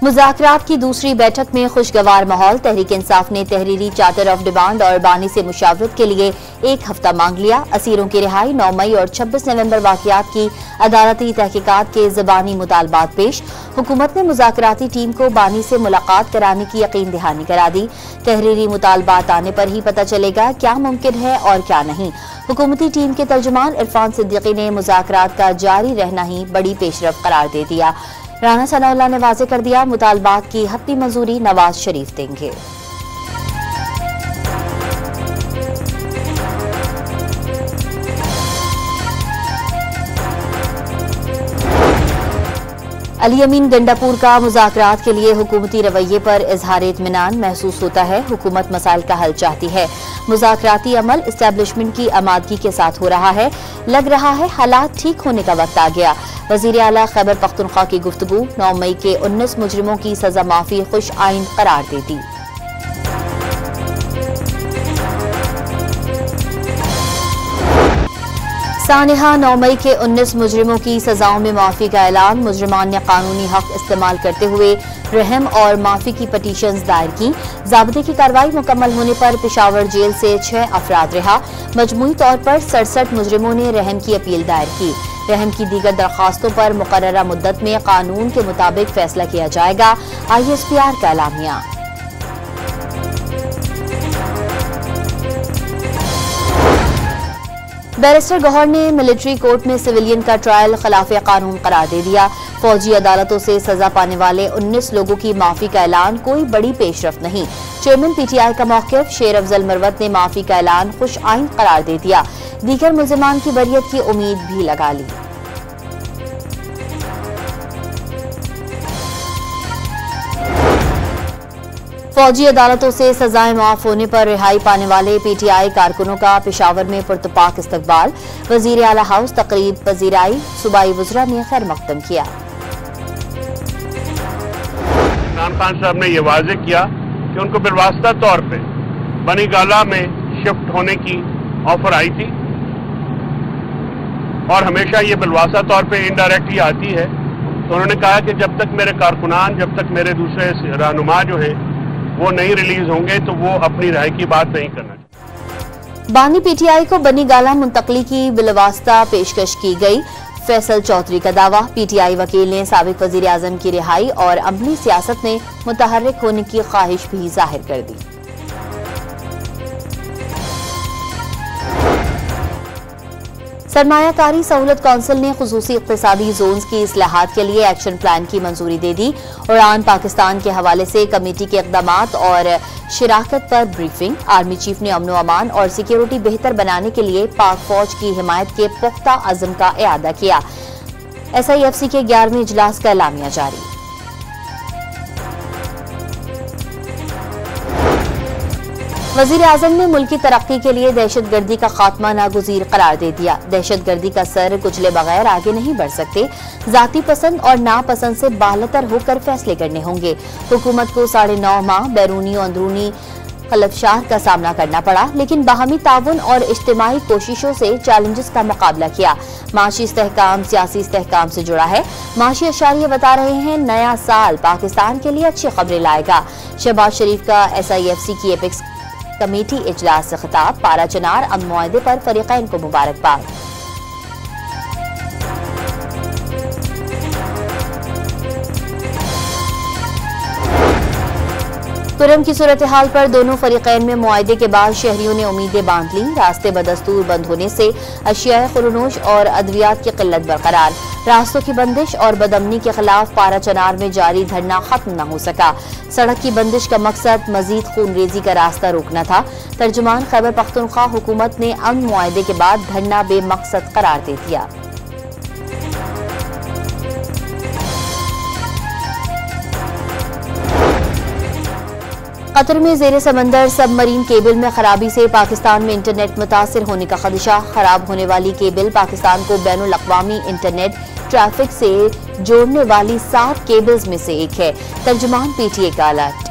मुज़ाकरात की दूसरी बैठक में खुशगवार माहौल। तहरीक इंसाफ ने तहरीरी चार्टर ऑफ डिमांड और बानी से मुशावरत के लिए 1 हफ्ता मांग लिया। असीरों की रिहाई, 9 मई और 26 नवंबर वाक़यात की अदालती तहकीकात के ज़बानी मुतालबात पेश। हुकूमत ने मुज़ाकराती टीम को बानी से मुलाकात कराने की यकीन दहानी करा दी। तहरीरी मुतालबात आने पर ही पता चलेगा क्या मुमकिन है और क्या नहीं। हुकूमती टीम के तर्जुमान इरफान सिद्दीकी ने मुज़ाकरात का जारी रहना ही बड़ी पेशरफ करार दे दिया। राना सनाउल्लाह ने वाज़ेह कर दिया, मुतालबात की हत्मी मंजूरी नवाज शरीफ देंगे। अली अमीन गंडापुर का मुज़ाकरात के लिए हुकूमती रवैये पर इजहार इत्मीनान महसूस होता है। हुकूमत मसाइल का हल चाहती है। मुज़ाकराती अमल इस्टेब्लिशमेंट की आमादगी के साथ हो रहा है। लग रहा है हालात ठीक होने का वक्त आ गया। वज़ीर आला खैबर पख्तूनख्वा की गुफ्तगू, 9 मई के 19 मुजरिमों की सजा माफी खुश आइन करार दे दी। सानिहा, 9 मई के 19 मुजरिमों की सजाओं में माफी का ऐलान। मुजरिमान ने कानूनी हक इस्तेमाल करते हुए रहम और माफी की पटिशंस दायर की। ज़ाब्ते की कार्रवाई मुकम्मल होने पर पेशावर जेल से 6 अफराद रिहा। मजमूई तौर पर 67 मुजरिमों ने रहम की अपील दायर की। रहम की दीगर दरखास्तों पर मुकर्ररा मुद्दत में कानून के मुताबिक फैसला किया जाएगा। ISPR का एलामिया। बैरिस्टर गौहर ने मिलिट्री कोर्ट में सिविलियन का ट्रायल खिलाफ कानून करार दे दिया। फौजी अदालतों से सजा पाने वाले 19 लोगों की माफी का ऐलान कोई बड़ी पेशरफ नहीं। चेयरमैन PTI का मौक़िफ़, शेर अफजल मरवत ने माफी का ऐलान खुश आइन करार दे दिया। दीगर मुल्ज़िमान की बरियत की उम्मीद भी लगा ली। फौजी अदालतों से सजाएं माफ होने पर रिहाई पाने वाले PTI कारकुनों का पेशावर में पुरतपाक इस्तकबाल। वजीर आला हाउस तकरीब पजीराई, सूबाई वज़रा ने खैर मकदम किया। इमरान खान साहब ने यह वाज़ेह किया कि उनको बिलवास्ता तौर पे बनी गाला में शिफ्ट होने की ऑफर आई थी और हमेशा ये बिलवास्ता तौर पे इनडायरेक्ट ही आती है। तो उन्होंने कहा कि जब तक मेरे कारकुनान, जब तक मेरे दूसरे रहनुमा जो है वो नहीं रिलीज होंगे तो वो अपनी राय की बात नहीं करना चाहिए। बानी PTI को बनी गाला मुंतकली की बिलवास्ता पेशकश की गई। फैसल चौधरी का दावा। PTI वकील ने साबिक वजीर आजम की रिहाई और अमली सियासत में मुतहर्रिक होने की ख्वाहिश भी जाहिर कर दी। सरमायाकारी सहूलत कौंसिल ने खुसूसी इक़्तिसादी जोन्स की इस्लाहात के लिए एक्शन प्लान की मंजूरी दे दी। उड़ान पाकिस्तान के हवाले से कमेटी के इक़दामात और शिराकत पर ब्रीफिंग। आर्मी चीफ ने अमनो अमान और सिक्योरिटी बेहतर बनाने के लिए पाक फौज की हिमायत के पुख्ता अज़्म का इआदा किया। SIFC के 11वें इजलास का एलामिया जारी। वज़ीर आज़म ने मुल्क की तरक्की के लिए दहशतगर्दी का खात्मा नागुज़ीर करार दे दिया। दहशतगर्दी का सर कुचले बगैर आगे नहीं बढ़ सकते। जाती पसंद और नापसंद से बालतर होकर फैसले करने होंगे। हुकूमत को 9.5 माह बैरूनी और अंदरूनी खलफशार का सामना करना पड़ा, लेकिन बाहमी ताउन और इज्तिमाई कोशिशों से चैलेंजेस का मुकाबला किया। माशी इस्तेहकाम सियासी इस्तेहकाम से जुड़ा है। माशी अशारिया बता रहे हैं नया साल पाकिस्तान के लिए अच्छी खबरें लाएगा। शहबाज शरीफ का SIFC की एपेक्स कमेटी इजलास से खिताब। पारा चनार अमन मुआहदे पर फरीकैन को मुबारकबाद। तुरम की सूरत हाल पर दोनों फरीकैन में मुआहदे के बाद शहरियों ने उम्मीदें बांध ली। रास्ते बदस्तूर बंद होने से अशियाए खुरनोश और अद्वियात की किल्लत बरकरार। रास्तों की बंदिश और बदअमनी के खिलाफ पारा चनार में जारी धरना खत्म न हो सका। सड़क की बंदिश का मकसद मजीद खूनरेजी का रास्ता रोकना था। तर्जुमान खैबर पख्तूनख्वा, हुकूमत ने अमन मुआहदे के बाद धरना बेमकसद करार दे दिया। कतर में ज़ेरे समंदर सबमरीन केबल में खराबी से पाकिस्तान में इंटरनेट मुतासिर होने का खदशा। खराब होने वाली केबल पाकिस्तान को बैनुल अक़वामी इंटरनेट ट्रैफिक से जोड़ने वाली 7 केबल्स में से एक है। तर्जुमान PTA का अलर्ट।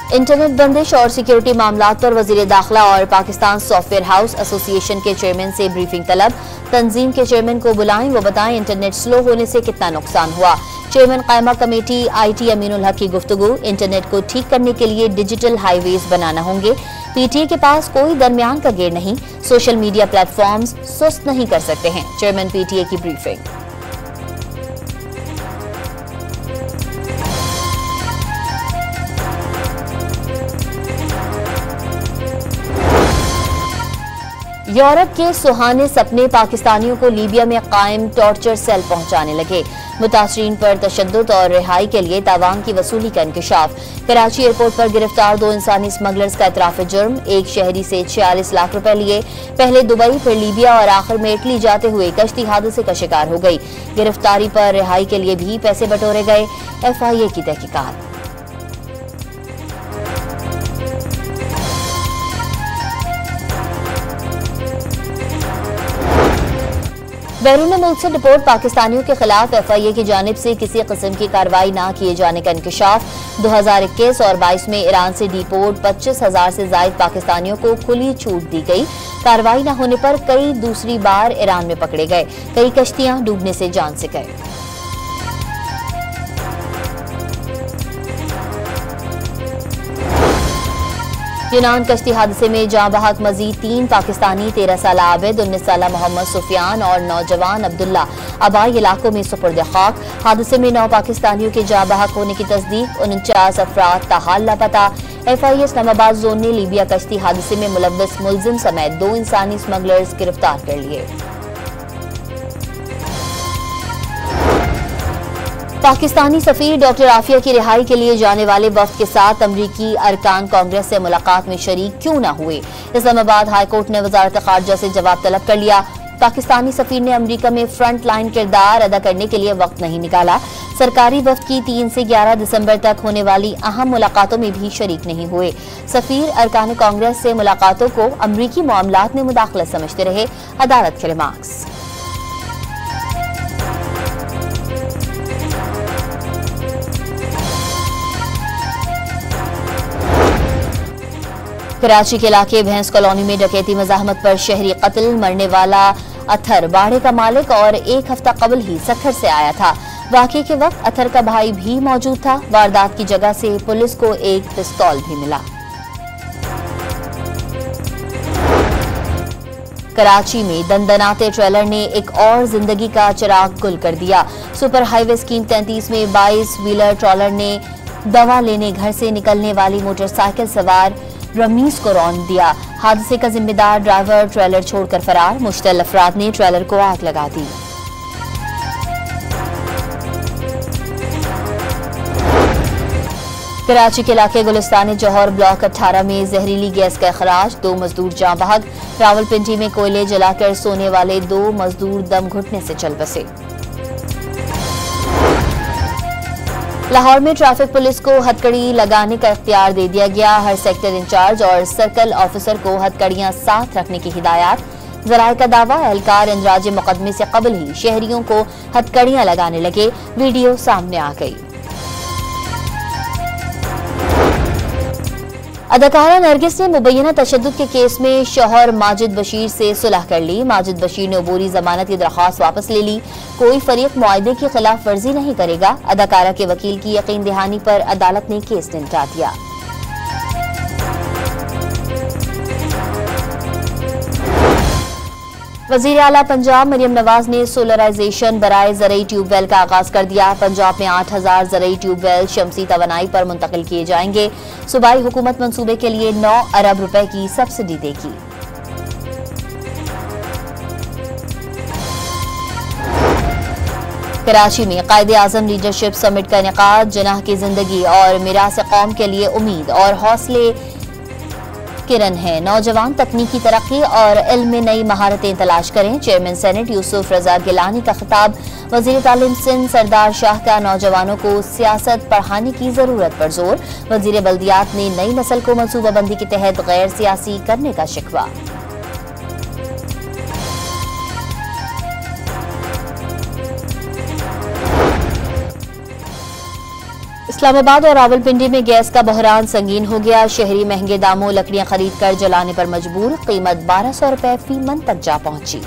इंटरनेट बंदिश और सिक्योरिटी मामलात पर वजीर दाखिला और पाकिस्तान सॉफ्टवेयर हाउस एसोसिएशन के चेयरमैन से ब्रीफिंग तलब। तंजीम के चेयरमैन को बुलाएं, वो बताएं इंटरनेट स्लो होने से कितना नुकसान हुआ। चेयरमैन कायमा कमेटी IT अमीनुल हक की गुफ्तगू। इंटरनेट को ठीक करने के लिए डिजिटल हाईवेज बनाना होंगे। PTA के पास कोई दरमियान का गेड़ नहीं, सोशल मीडिया प्लेटफॉर्म्स सुस्त नहीं कर सकते हैं। चेयरमैन PTA की ब्रीफिंग। यूरोप के सुहाने सपने पाकिस्तानियों को लीबिया में कायम टॉर्चर सेल पहुंचाने लगे। मुतासरीन पर तशद्दुद और रिहाई के लिए तावान की वसूली का इंकशाफ। कराची एयरपोर्ट पर गिरफ्तार 2 इंसानी स्मगलर्स का इतराफ जुर्म। एक शहरी से 46 लाख रुपए लिए। पहले दुबई फिर लीबिया और आखिर में इटली जाते हुए कश्ती हादसे का शिकार हो गई। गिरफ्तारी पर रिहाई के लिए भी पैसे बटोरे गए। FIA की तहकीकात। बैरून मुल्क से डिपोर्ट पाकिस्तानियों के खिलाफ FIA की जानिब से किसी किस्म की कार्रवाई न किए जाने का इंकशाफ। 2021 और 22 में ईरान से डिपोर्ट 25,000 से ज्यादा पाकिस्तानियों को खुली छूट दी गई। कार्रवाई न होने पर कई दूसरी बार ईरान में पकड़े गए। कई कश्तियां डूबने से जान से गए। यूनान कश्ती हादसे में जाँ बहक मजीद 3 पाकिस्तानी 13 साल आबिद, 19 साल मोहम्मद सुफियान और नौजवान अब्दुल्ला आबाई इलाकों में सुपुर्द खाक। हादसे में 9 पाकिस्तानियों के जाँ बहक होने की तस्दीक। 49 अफराद ताहाल लापता। FIA इस्लामाबाद जोन ने लीबिया कश्ती हादसे में मुलव्वस मुलजिम समेत 2 इंसानी स्मगलर्स गिरफ्तार कर लिए। पाकिस्तानी सफीर डॉक्टर आफिया की रिहाई के लिए जाने वाले वफ्द के साथ अमरीकी अरकान कांग्रेस से मुलाकात में शरीक क्यों न हुए। इस्लामाबाद हाईकोर्ट ने वजारत खारजा से जवाब तलब कर लिया। पाकिस्तानी सफीर ने अमरीका में फ्रंट लाइन किरदार अदा करने के लिए वक्त नहीं निकाला। सरकारी वफ्द की 3 से 11 दिसंबर तक होने वाली अहम मुलाकातों में भी शरीक नहीं हुए। सफीर अरकान कांग्रेस से मुलाकातों को अमरीकी मामलात में मुदाखलत समझते रहे। अदालत के रिमार्क्स। कराची के इलाके भैंस कॉलोनी में डकैती मज़ाहमत पर शहरी कत्ल। मरने वाला अथर बाड़े का मालिक और 1 हफ्ता कबल ही सखर से आया था। वाक़े के वक्त अथर का भाई भी मौजूद था। वारदात की जगह से पुलिस को एक पिस्तौल भी मिला। कराची में दंदनाते ट्रेलर ने एक और जिंदगी का चिराग गुल कर दिया। सुपर हाईवे स्कीम 33 में 22 व्हीलर ट्रॉलर ने दवा लेने घर से निकलने वाली मोटरसाइकिल सवार रमीज को रौंद दिया। हादसे का जिम्मेदार ड्राइवर ट्रेलर छोड़कर फरार। मुश्तल अफराद ने ट्रेलर को आग लगा दी। कराची के इलाके गुलिस्तान जौहर ब्लॉक 18 में जहरीली गैस का अखराज। 2 मजदूर जाँ बहक। रावलपिंडी में कोयले जलाकर सोने वाले 2 मजदूर दम घुटने से चल बसे। लाहौर में ट्रैफिक पुलिस को हथकड़ी लगाने का इख्तियार दे दिया गया। हर सेक्टर इंचार्ज और सर्कल ऑफिसर को हथकड़ियां साथ रखने की हिदायत। जराये का दावा, एहलकार इंदराज मुकदमे से कबल ही शहरियों को हथकड़ियां लगाने लगे। वीडियो सामने आ गई। अदाकारा नरगिस ने मुबैना तशद्दुद के केस में शौहर माजिद बशीर से सुलह कर ली। माजिद बशीर ने अबूरी जमानत की दरख्वास्त वापस ले ली। कोई फरीक मुआहदे की खिलाफ वर्जी नहीं करेगा। अदाकारा के वकील की यकीन दहानी पर अदालत ने केस निपटा दिया। वजीर आला पंजाब मरियम नवाज ने सोलराइजेशन बराए ज़रई ट्यूबवेल का आगाज कर दिया। पंजाब में 8,000 ज़रई ट्यूबवेल शमसी तवानाई पर मुंतकिल किए जाएंगे। सूबाई हुकूमत मंसूबे के लिए 9 अरब रुपए की सब्सिडी देगी। कराची में कायदे आजम लीडरशिप समिट का इनेकाद। जनाह की जिंदगी और मिरास कौम के लिए उम्मीद और हौसले किरण है। नौजवान तकनीकी तरक्की और इल्म में नई महारतें तलाश करें। चेयरमैन सेनेट यूसुफ रजा गिलानी का खिताब। वजीर तालीम सिंध सरदार शाह का नौजवानों को सियासत पढ़ाने की जरूरत पर जोर। वजीर बल्दियात ने नई नस्ल को मनसूबाबंदी के तहत गैर सियासी करने का शिकवा। इस्लामाबाद और रावलपिंडी में गैस का बहरान संगीन हो गया। शहरी महंगे दामों लकड़ियां खरीद कर जलाने पर मजबूर। कीमत 1200 रुपए फी मन तक जा पहुंची।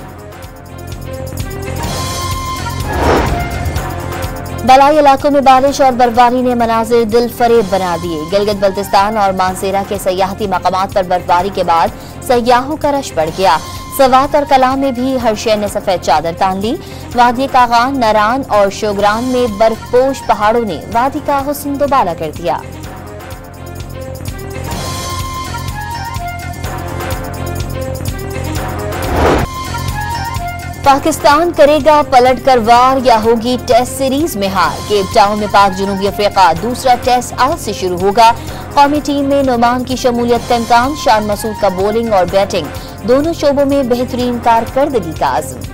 बलाई इलाकों में बारिश और बर्फबारी ने मनाजिर दिल फरेब बना दिए। गिलगित बल्तिस्तान और मानसेरा के सयाहती मकामात पर बर्फबारी के बाद सयाहों का रश बढ़ गया। सवात और कलाम में भी हर शहर ने सफेद चादर तान ली। वादी कागान, नरान और शोगरान में बर्फपोश पहाड़ों ने वादी का हुस्न दोबारा कर दिया। पाकिस्तान करेगा पलटकर वार या होगी टेस्ट सीरीज में हार। केप टाउन में पाक जनूबी अफ्रीका दूसरा टेस्ट आज से शुरू होगा। कौमी टीम में नुमान की शमूलियत का इम्कान। शान मसूद का बॉलिंग और बैटिंग दोनों शोबों में बेहतरीन कारकर्दगी का आज़म।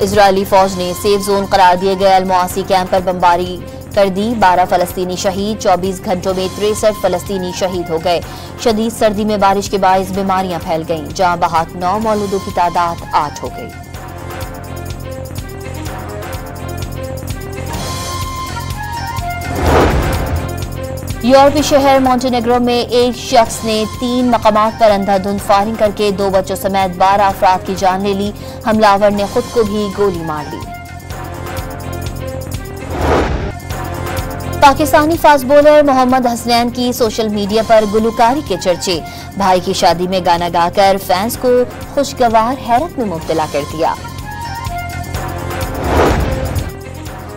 इजरायली फौज ने सेफ जोन करार दिए गए अल-मुआसी कैंप पर बमबारी कर दी। 12 फलस्तीनी शहीद। 24 घंटों में 63 फलस्तीनी शहीद हो गए। शदीद सर्दी में बारिश के बायस बीमारियां फैल गईं। जहां बहाक 9 मौलूदों की तादाद 8 हो गई। यूरोपीय शहर मोंटेनेग्रो में एक शख्स ने 3 मकामात पर अंधाधुंध फायरिंग करके 2 बच्चों समेत 12 अफराद की जान ले ली। हमलावर ने खुद को भी गोली मार ली। पाकिस्तानी फास्ट बॉलर मोहम्मद हसनैन की सोशल मीडिया पर गुलकारी के चर्चे। भाई की शादी में गाना गाकर फैंस को खुशगवार हैरत में मुब्तला कर दिया।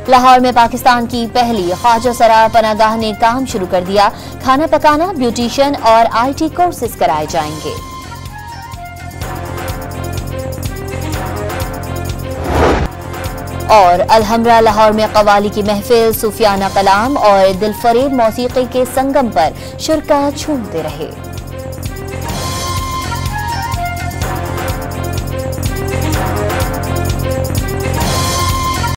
लाहौर में पाकिस्तान की पहली ख्वाजा सराय पनागाह ने काम शुरू कर दिया। खाना पकाना, ब्यूटिशियन और IT कोर्सेज कराए जाएंगे। और अलहमरा लाहौर में कवाली की महफिल, सूफियाना कलाम और दिलफरेब मौसीकी के संगम पर शुरका झूमते रहे।